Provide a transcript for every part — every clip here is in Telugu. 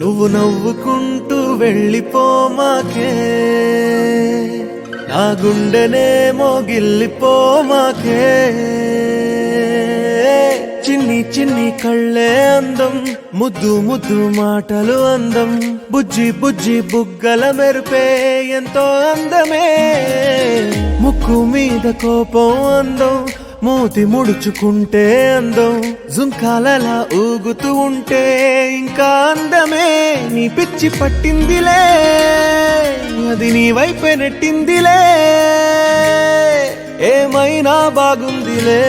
నువ్వు నవ్వుకుంటూ వెళ్ళిపోమాకే, నా గుండెనేమో గిల్లిపోమాకే. చిన్ని చిన్ని కళ్ళే అందం, ముద్దు ముద్దు మాటలు అందం, బుజ్జి బుజ్జి బుగ్గల మెరుపే ఎంతో అందమే. ముక్కు మీద కోపం అందం, మూతి ముడుచుకుంటే అందం, జుంకాలలా ఊగుతూ ఉంటే ఇంకా అందమే. నీ పిచ్చి పట్టిందిలే, అది నీ వైపే నెట్టిందిలే. ఏమైనా బాగుందిలే,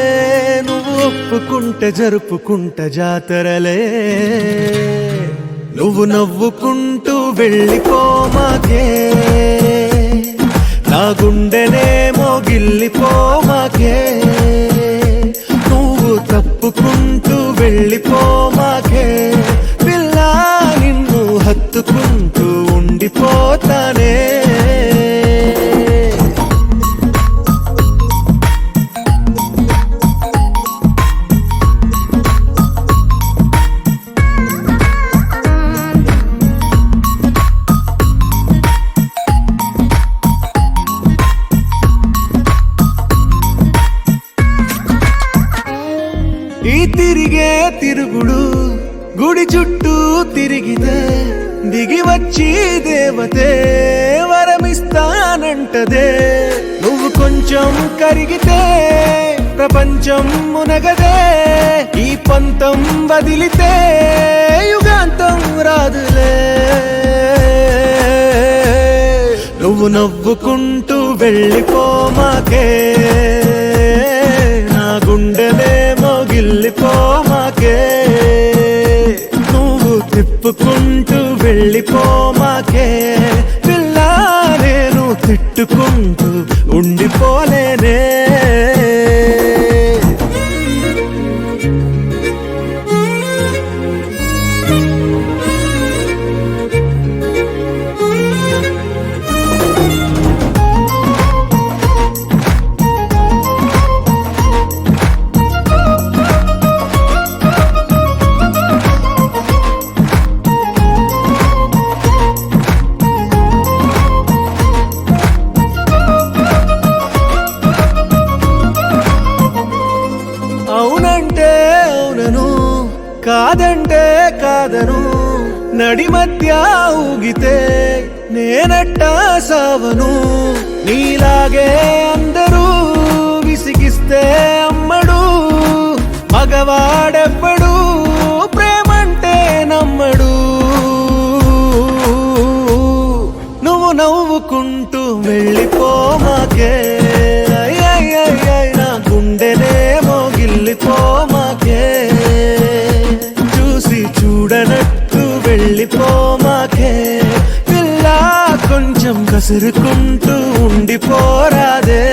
నువ్వు ఒప్పుకుంటే జరుపుకుంట జాతరలే. నువ్వు నవ్వుకుంటూ వెళ్ళిపోమాకే, నా గుండెనేమో గిల్లిపోమాకే. నువ్వు తప్పుకుంటూ వెళ్ళిపోమాకే, పిల్ల నిన్ను హత్తుకుంటూ ఉండిపోతానే. ఈ తిరిగే తిరుగుడు గుడి చుట్టూ తిరిగితే, దిగి వచ్చి దేవతే వరమిస్తానంటదే. నువ్వు కొంచెం కరిగితే ప్రపంచం మునగదే. ఈ పంతం వదిలితే యుగాంతం రాదులే. నువ్వు నవ్వుకుంటూ వెళ్ళిపోమాకే, నా గుండెనేమో గిల్లిపోమాకే. నువ్వు తిప్పుకుంటూ వెళ్ళిపోమాకే, పిల్ల నేను తిట్టుకుంటూ ఉండిపోలేనే. అవునంటే అవునను, కాదంటే కాదను, నడి మధ్య ఊగితే నేనట్టా సావను. నీలాగే అందరూ విసిగిస్తే అమ్మడు, మగవాడెవ్వడు ప్రేమంటే నమ్మడు. నువ్వు నవ్వుకుంటూ వెళ్ళిపోమాకే, నా గుండెనేమో గిల్లిపోమాకే. చూసి చూడనట్టు వెళ్ళిపోమాకే, పిల్ల కొంచెం కసురుకుంటూ ఉండిపోరాదే.